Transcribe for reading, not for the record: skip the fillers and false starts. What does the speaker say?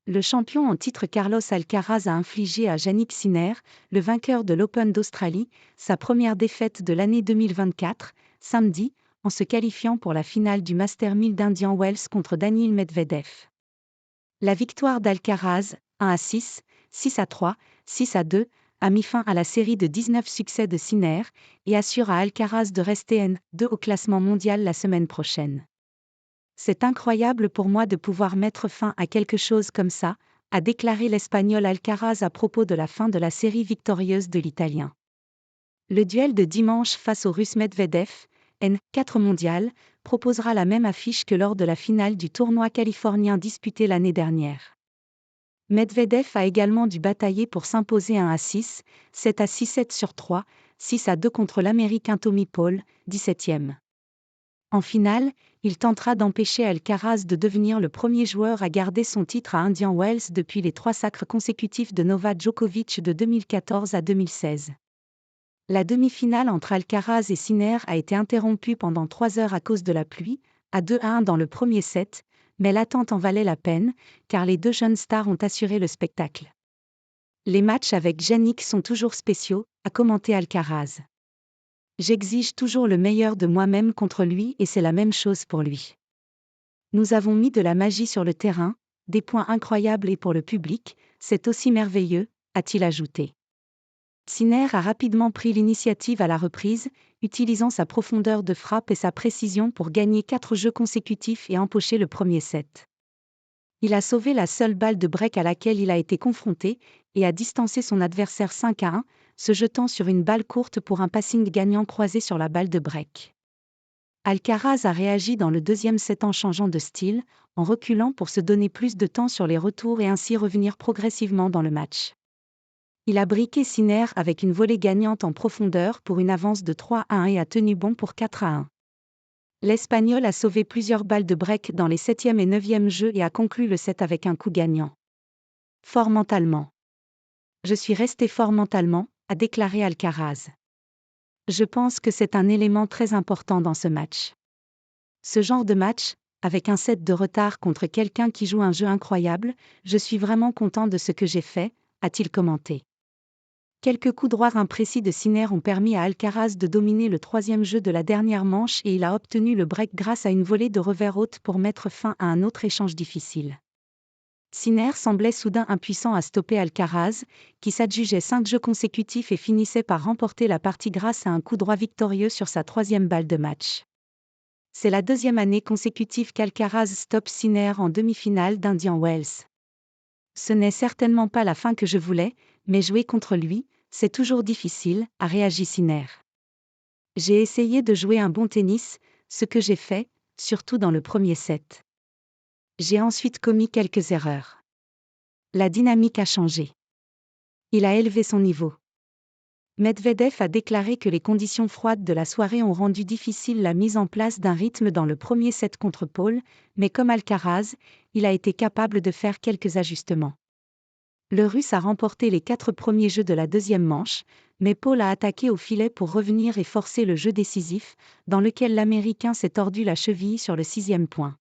Le champion en titre Carlos Alcaraz a infligé à Jannik Sinner, le vainqueur de l'Open d'Australie, sa première défaite de l'année 2024, samedi, en se qualifiant pour la finale du Masters 1000 d'Indian Wells contre Daniil Medvedev. La victoire d'Alcaraz, 1-6, 6-3, 6-2, a mis fin à la série de 19 succès de Sinner et assure à Alcaraz de rester N2 au classement mondial la semaine prochaine. C'est incroyable pour moi de pouvoir mettre fin à quelque chose comme ça, a déclaré l'Espagnol Alcaraz à propos de la fin de la série victorieuse de l'Italien. Le duel de dimanche face au Russe Medvedev, N4 mondial, proposera la même affiche que lors de la finale du tournoi californien disputé l'année dernière. Medvedev a également dû batailler pour s'imposer 1-6, 7-6, 7 sur 3, 6-2 contre l'Américain Tommy Paul, 17e. En finale, il tentera d'empêcher Alcaraz de devenir le premier joueur à garder son titre à Indian Wells depuis les 3 sacres consécutifs de Novak Djokovic de 2014 à 2016. La demi-finale entre Alcaraz et Sinner a été interrompue pendant 3 heures à cause de la pluie, à 2-1 dans le premier set, mais l'attente en valait la peine, car les deux jeunes stars ont assuré le spectacle. Les matchs avec Jannik sont toujours spéciaux, a commenté Alcaraz. J'exige toujours le meilleur de moi-même contre lui et c'est la même chose pour lui. Nous avons mis de la magie sur le terrain, des points incroyables et pour le public, c'est aussi merveilleux, a-t-il ajouté. Sinner a rapidement pris l'initiative à la reprise, utilisant sa profondeur de frappe et sa précision pour gagner 4 jeux consécutifs et empocher le premier set. Il a sauvé la seule balle de break à laquelle il a été confronté et a distancé son adversaire 5-1, se jetant sur une balle courte pour un passing gagnant croisé sur la balle de break. Alcaraz a réagi dans le deuxième set en changeant de style, en reculant pour se donner plus de temps sur les retours et ainsi revenir progressivement dans le match. Il a briqué Sinner avec une volée gagnante en profondeur pour une avance de 3-1 et a tenu bon pour 4-1. L'Espagnol a sauvé plusieurs balles de break dans les 7e et 9e jeux et a conclu le set avec un coup gagnant. Fort mentalement. Je suis resté fort mentalement, a déclaré Alcaraz. Je pense que c'est un élément très important dans ce match. Ce genre de match, avec un set de retard contre quelqu'un qui joue un jeu incroyable, je suis vraiment content de ce que j'ai fait, a-t-il commenté. Quelques coups droits imprécis de Sinner ont permis à Alcaraz de dominer le 3e jeu de la dernière manche et il a obtenu le break grâce à une volée de revers haute pour mettre fin à un autre échange difficile. Sinner semblait soudain impuissant à stopper Alcaraz, qui s'adjugeait 5 jeux consécutifs et finissait par remporter la partie grâce à un coup droit victorieux sur sa 3e balle de match. C'est la 2e année consécutive qu'Alcaraz stoppe Sinner en demi-finale d'Indian Wells. Ce n'est certainement pas la fin que je voulais, mais jouer contre lui, c'est toujours difficile, a réagi Sinner. J'ai essayé de jouer un bon tennis, ce que j'ai fait, surtout dans le premier set. J'ai ensuite commis quelques erreurs. La dynamique a changé. Il a élevé son niveau. Medvedev a déclaré que les conditions froides de la soirée ont rendu difficile la mise en place d'un rythme dans le premier set contre Paul, mais comme Alcaraz, il a été capable de faire quelques ajustements. Le Russe a remporté les 4 premiers jeux de la 2e manche, mais Paul a attaqué au filet pour revenir et forcer le jeu décisif, dans lequel l'Américain s'est tordu la cheville sur le 6e point.